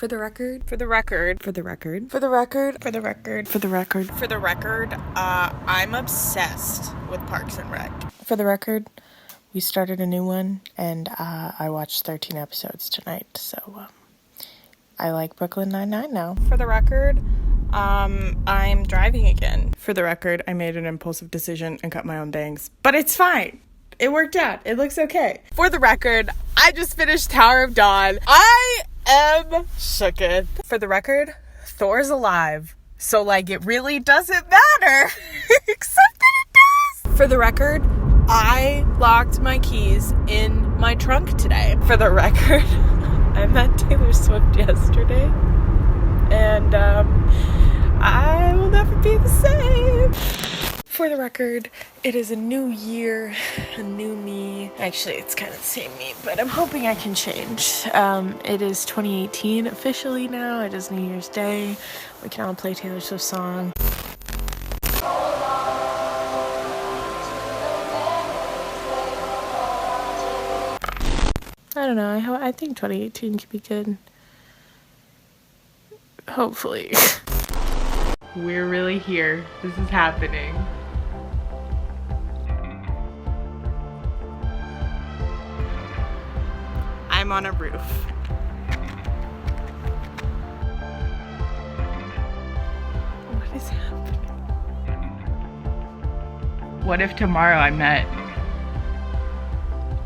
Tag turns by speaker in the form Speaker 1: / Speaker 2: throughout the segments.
Speaker 1: For the record.
Speaker 2: For the record.
Speaker 1: For the record.
Speaker 2: For the record. For the record.
Speaker 1: For the record.
Speaker 2: For the record, I'm obsessed with Parks and Rec.
Speaker 1: For the record, we started a new one, and I watched 13 episodes tonight, so I like Brooklyn Nine-Nine now.
Speaker 2: For the record, I'm driving again. For the record, I made an impulsive decision and cut my own bangs, but it's fine. It worked out. It looks okay. For the record, I just finished Tower of Dawn. I am shooketh. For the record, Thor's alive. So, it really doesn't matter. Except that it does. For the record, I locked my keys in my trunk today. For the record, I met Taylor Swift yesterday. And, I will never be the same. For the record, it is a new year, a new me. Actually, it's kind of the same me, but I'm hoping I can change. It is 2018 officially now. It is New Year's Day. We can all play Taylor Swift's song. I don't know. I think 2018 could be good. Hopefully. We're really here. This is happening. I'm on a roof. What is happening? What if tomorrow I met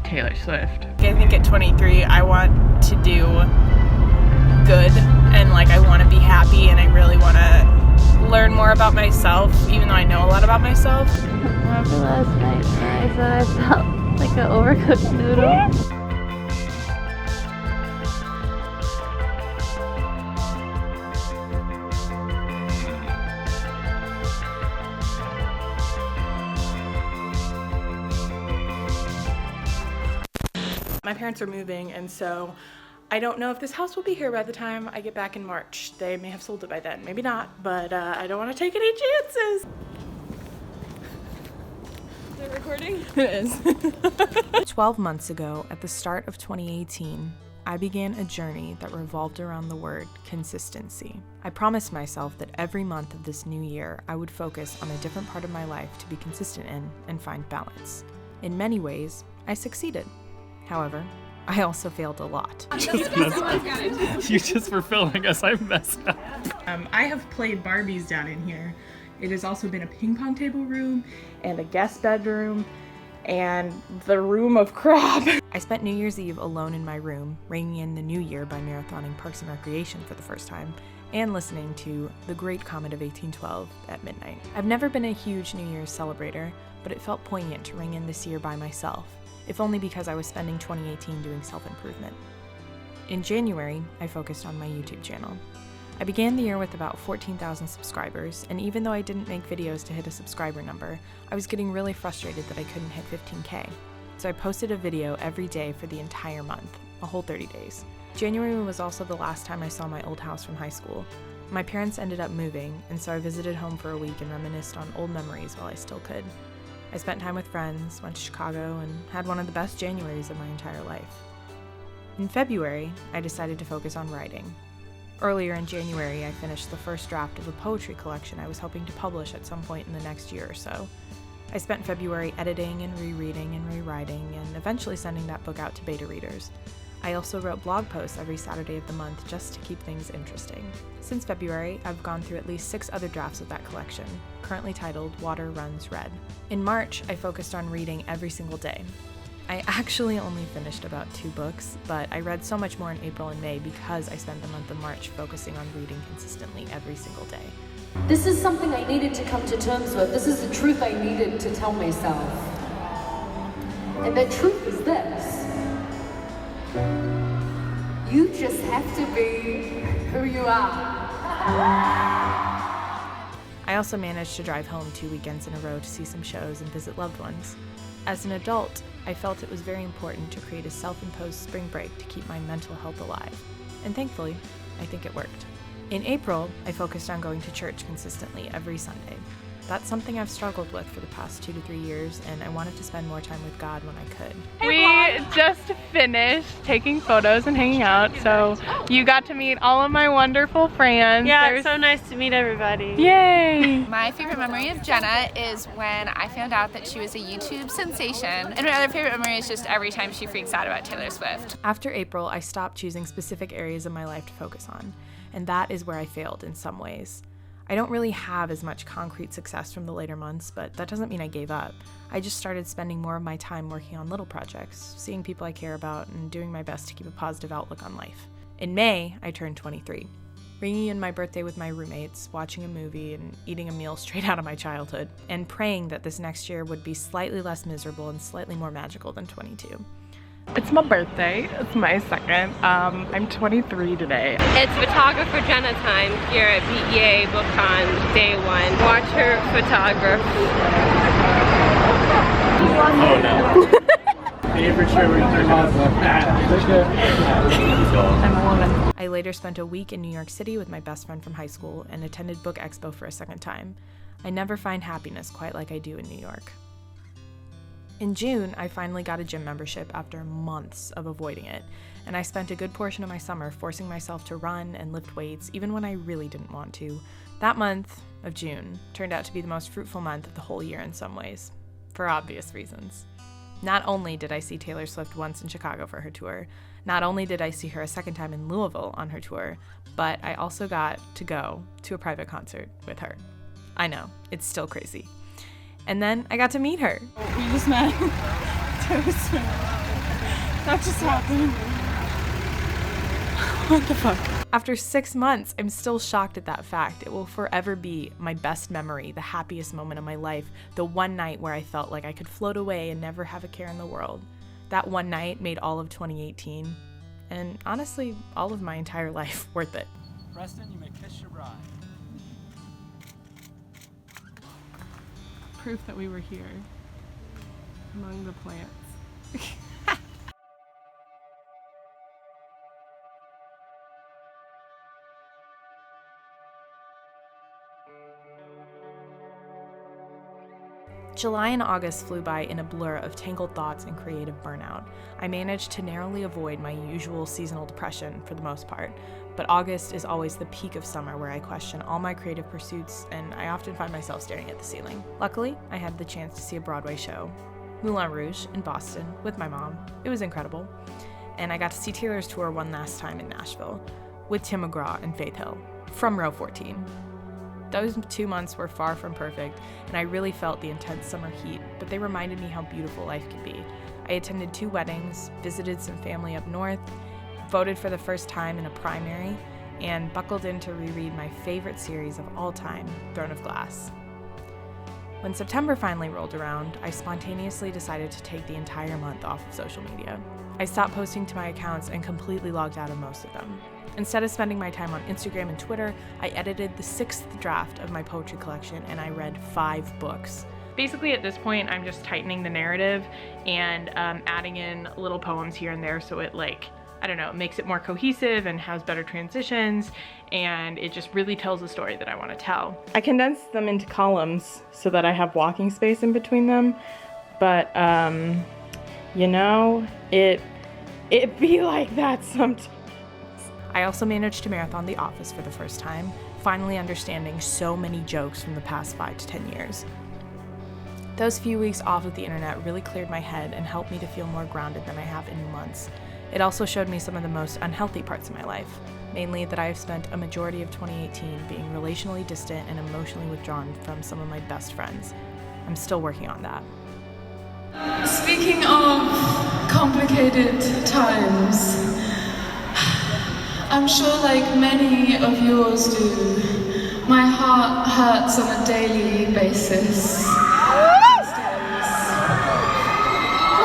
Speaker 2: Taylor Swift? I think at 23 I want to do good and I want to be happy and I really want to learn more about myself, even though I know a lot about myself.
Speaker 3: Remember last night when I said I felt like an overcooked noodle?
Speaker 2: My parents are moving, and so I don't know if this house will be here by the time I get back in March. They may have sold it by then, maybe not, but I don't want to take any chances. Is it recording? It is. 12 months ago, at the start of 2018, I began a journey that revolved around the word consistency. I promised myself that every month of this new year, I would focus on a different part of my life to be consistent in and find balance. In many ways, I succeeded. However, I also failed a lot.
Speaker 4: You just were filming us. I messed up.
Speaker 2: I have played Barbies down in here. It has also been a ping pong table room and a guest bedroom and the room of crap. I spent New Year's Eve alone in my room, ringing in the new year by marathoning Parks and Recreation for the first time and listening to The Great Comet of 1812 at midnight. I've never been a huge New Year's celebrator, but it felt poignant to ring in this year by myself, if only because I was spending 2018 doing self-improvement. In January, I focused on my YouTube channel. I began the year with about 14,000 subscribers, and even though I didn't make videos to hit a subscriber number, I was getting really frustrated that I couldn't hit 15K. So I posted a video every day for the entire month, a whole 30 days. January was also the last time I saw my old house from high school. My parents ended up moving, and so I visited home for a week and reminisced on old memories while I still could. I spent time with friends, went to Chicago, and had one of the best Januaries of my entire life. In February, I decided to focus on writing. Earlier in January, I finished the first draft of a poetry collection I was hoping to publish at some point in the next year or so. I spent February editing and rereading and rewriting, and eventually sending that book out to beta readers. I also wrote blog posts every Saturday of the month just to keep things interesting. Since February, I've gone through at least 6 other drafts of that collection, currently titled Water Runs Red. In March, I focused on reading every single day. I actually only finished about 2 books, but I read so much more in April and May because I spent the month of March focusing on reading consistently every single day.
Speaker 5: This is something I needed to come to terms with. This is the truth I needed to tell myself. And the truth is this. You just have to be who you are.
Speaker 2: I also managed to drive home 2 weekends in a row to see some shows and visit loved ones. As an adult, I felt it was very important to create a self-imposed spring break to keep my mental health alive. And thankfully, I think it worked. In April, I focused on going to church consistently every Sunday. That's something I've struggled with for the past 2 to 3 years, and I wanted to spend more time with God when I could.
Speaker 1: We just finished taking photos and hanging out, so you got to meet all of my wonderful friends.
Speaker 3: Yeah, it's so nice to meet everybody.
Speaker 1: Yay!
Speaker 6: My favorite memory of Jenna is when I found out that she was a YouTube sensation. And my other favorite memory is just every time she freaks out about Taylor Swift.
Speaker 2: After April, I stopped choosing specific areas of my life to focus on, and that is where I failed in some ways. I don't really have as much concrete success from the later months, but that doesn't mean I gave up. I just started spending more of my time working on little projects, seeing people I care about, and doing my best to keep a positive outlook on life. In May, I turned 23. Ringing in my birthday with my roommates, watching a movie, and eating a meal straight out of my childhood, and praying that this next year would be slightly less miserable and slightly more magical than 22.
Speaker 1: It's my birthday. It's my second. I'm 23 today.
Speaker 3: It's photographer Jenna time here at BEA BookCon day 1. Watch her photograph.
Speaker 4: Oh no. Favorite shirt we're talking
Speaker 1: I'm a woman.
Speaker 2: I later spent a week in New York City with my best friend from high school and attended Book Expo for a second time. I never find happiness quite like I do in New York. In June, I finally got a gym membership after months of avoiding it, and I spent a good portion of my summer forcing myself to run and lift weights even when I really didn't want to. That month of June turned out to be the most fruitful month of the whole year in some ways, for obvious reasons. Not only did I see Taylor Swift once in Chicago for her tour, not only did I see her a second time in Louisville on her tour, but I also got to go to a private concert with her. I know, it's still crazy. And then I got to meet her.
Speaker 7: We just met Taylor Swift. That just happened. What the fuck?
Speaker 2: After 6 months, I'm still shocked at that fact. It will forever be my best memory, the happiest moment of my life, the one night where I felt like I could float away and never have a care in the world. That one night made all of 2018, and honestly, all of my entire life worth it.
Speaker 4: Preston, you may kiss your bride.
Speaker 1: Proof that we were here among the plants.
Speaker 2: July and August flew by in a blur of tangled thoughts and creative burnout. I managed to narrowly avoid my usual seasonal depression for the most part, but August is always the peak of summer where I question all my creative pursuits and I often find myself staring at the ceiling. Luckily, I had the chance to see a Broadway show, Moulin Rouge, in Boston with my mom. It was incredible. And I got to see Taylor's tour one last time in Nashville with Tim McGraw and Faith Hill from row 14. Those 2 months were far from perfect, and I really felt the intense summer heat, but they reminded me how beautiful life can be. I attended 2 weddings, visited some family up north, voted for the first time in a primary, and buckled in to reread my favorite series of all time, Throne of Glass. When September finally rolled around, I spontaneously decided to take the entire month off of social media. I stopped posting to my accounts and completely logged out of most of them. Instead of spending my time on Instagram and Twitter, I edited the 6th draft of my poetry collection and I read 5 books.
Speaker 1: Basically, at this point, I'm just tightening the narrative and adding in little poems here and there so it it makes it more cohesive and has better transitions, and it just really tells the story that I want to tell. I condensed them into columns so that I have walking space in between them, but it be like that sometimes.
Speaker 2: I also managed to marathon The Office for the first time, finally understanding so many jokes from the past 5 to 10 years. Those few weeks off of the internet really cleared my head and helped me to feel more grounded than I have in months. It also showed me some of the most unhealthy parts of my life, mainly that I have spent a majority of 2018 being relationally distant and emotionally withdrawn from some of my best friends. I'm still working on that.
Speaker 7: Speaking of complicated times, I'm sure like many of yours do, my heart hurts on a daily basis.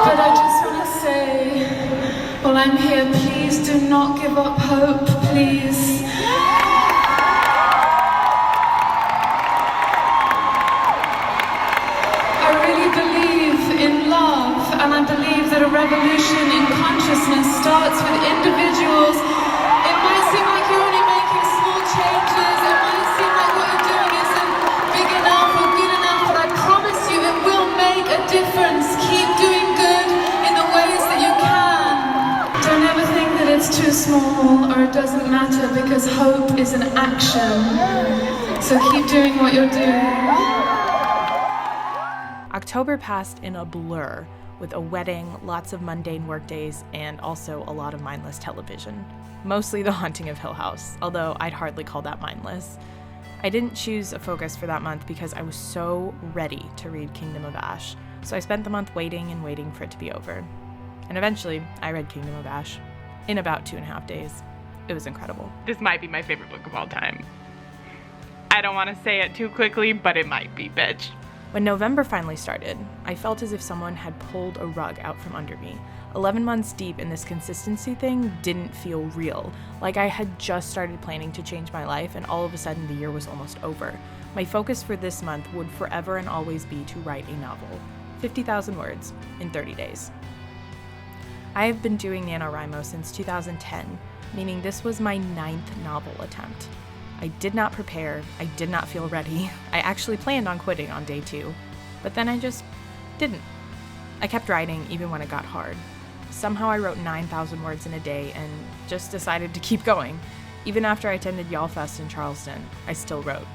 Speaker 7: But I just want to say, while I'm here, please do not give up hope, please. I really believe in love, and I believe that a revolution in consciousness starts with individuals. It might seem like you're only making small changes, it might seem like what you're doing isn't big enough or good enough. hope is an action. So keep doing what you're doing.
Speaker 2: October passed in a blur, with a wedding, lots of mundane workdays, and also a lot of mindless television. Mostly The Haunting of Hill House, although I'd hardly call that mindless. I didn't choose a focus for that month because I was so ready to read Kingdom of Ash, so I spent the month waiting and waiting for it to be over. And eventually, I read Kingdom of Ash in about 2.5 days. It was incredible.
Speaker 1: This might be my favorite book of all time. I don't want to say it too quickly, but it might be, bitch.
Speaker 2: When November finally started, I felt as if someone had pulled a rug out from under me. 11 months deep in this consistency thing didn't feel real, like I had just started planning to change my life and all of a sudden the year was almost over. My focus for this month would forever and always be to write a novel. 50,000 words in 30 days. I have been doing NaNoWriMo since 2010, meaning this was my 9th novel attempt. I did not prepare, I did not feel ready. I actually planned on quitting on day 2, but then I just didn't. I kept writing even when it got hard. Somehow I wrote 9,000 words in a day and just decided to keep going. Even after I attended YALLFest in Charleston, I still wrote.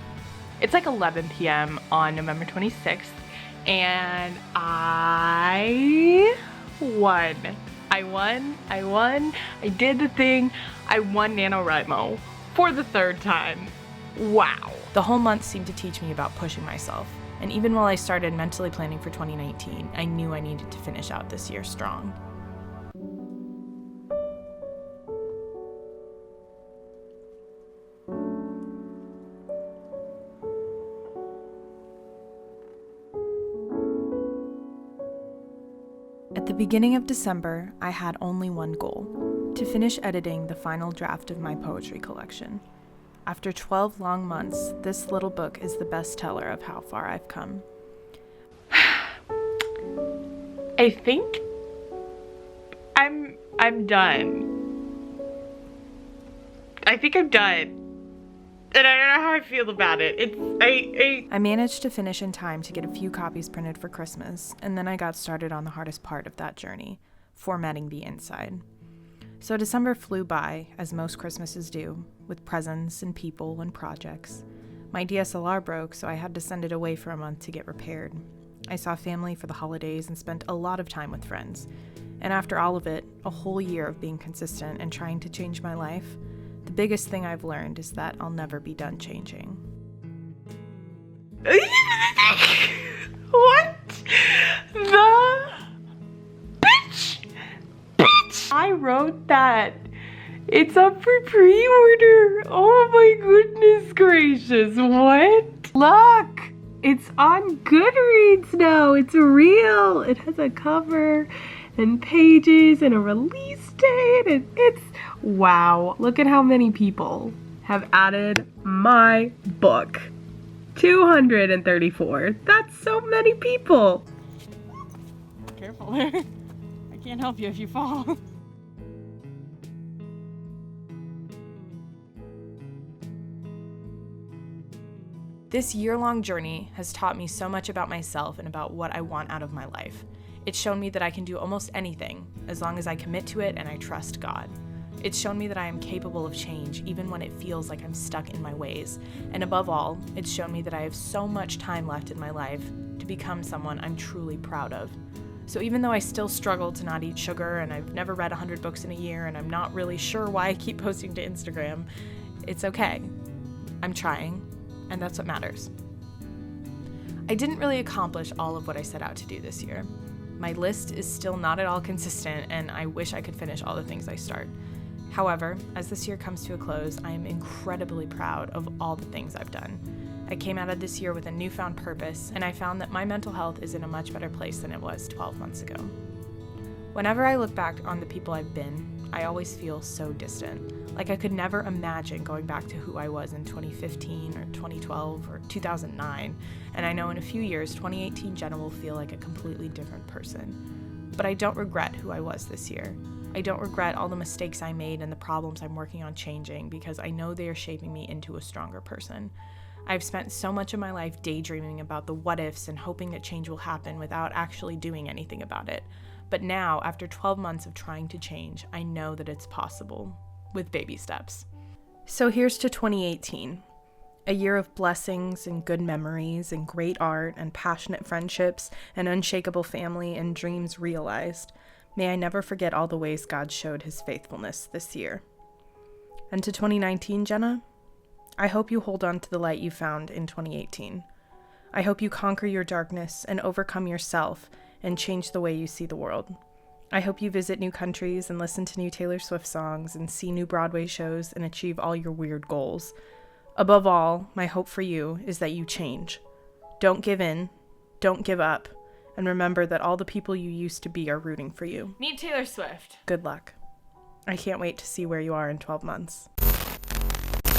Speaker 1: It's like 11 p.m. on November 26th, and I won. I did the thing. I won NaNoWriMo for the 3rd time. Wow.
Speaker 2: The whole month seemed to teach me about pushing myself. And even while I started mentally planning for 2019, I knew I needed to finish out this year strong. At the beginning of December, I had only one goal: to finish editing the final draft of my poetry collection. After 12 long months, this little book is the best teller of how far I've come.
Speaker 1: I think I'm done. I think I'm done. And I don't know how I feel about it.
Speaker 2: I managed to finish in time to get a few copies printed for Christmas, and then I got started on the hardest part of that journey, formatting the inside. So December flew by, as most Christmases do, with presents and people and projects. My DSLR broke, so I had to send it away for a month to get repaired. I saw family for the holidays and spent a lot of time with friends. And after all of it, a whole year of being consistent and trying to change my life, the biggest thing I've learned is that I'll never be done changing.
Speaker 1: What the bitch? I wrote that. It's up for pre-order. Oh my goodness gracious. What? Look, it's on Goodreads now. It's real. It has a cover and pages and a release date. And it's wow. Look at how many people have added my book. 234. That's so many people.
Speaker 4: Careful there. I can't help you if you fall.
Speaker 2: This year-long journey has taught me so much about myself and about what I want out of my life. It's shown me that I can do almost anything as long as I commit to it and I trust God. It's shown me that I am capable of change even when it feels like I'm stuck in my ways. And above all, it's shown me that I have so much time left in my life to become someone I'm truly proud of. So even though I still struggle to not eat sugar and I've never read 100 books in a year and I'm not really sure why I keep posting to Instagram, it's okay. I'm trying, and that's what matters. I didn't really accomplish all of what I set out to do this year. My list is still not at all consistent, and I wish I could finish all the things I start. However, as this year comes to a close, I am incredibly proud of all the things I've done. I came out of this year with a newfound purpose, and I found that my mental health is in a much better place than it was 12 months ago. Whenever I look back on the people I've been, I always feel so distant. Like I could never imagine going back to who I was in 2015 or 2012 or 2009. And I know in a few years, 2018 Jenna will feel like a completely different person. But I don't regret who I was this year. I don't regret all the mistakes I made and the problems I'm working on changing because I know they are shaping me into a stronger person. I've spent so much of my life daydreaming about the what ifs and hoping that change will happen without actually doing anything about it. But now, after 12 months of trying to change, I know that it's possible, with baby steps. So here's to 2018, a year of blessings and good memories and great art and passionate friendships and unshakable family and dreams realized. May I never forget all the ways God showed his faithfulness this year. And to 2019, Jenna, I hope you hold on to the light you found in 2018. I hope you conquer your darkness and overcome yourself and change the way you see the world. I hope you visit new countries and listen to new Taylor Swift songs and see new Broadway shows and achieve all your weird goals. Above all, my hope for you is that you change. Don't give in, don't give up, and remember that all the people you used to be are rooting for you.
Speaker 1: Meet Taylor Swift.
Speaker 2: Good luck. I can't wait to see where you are in 12 months.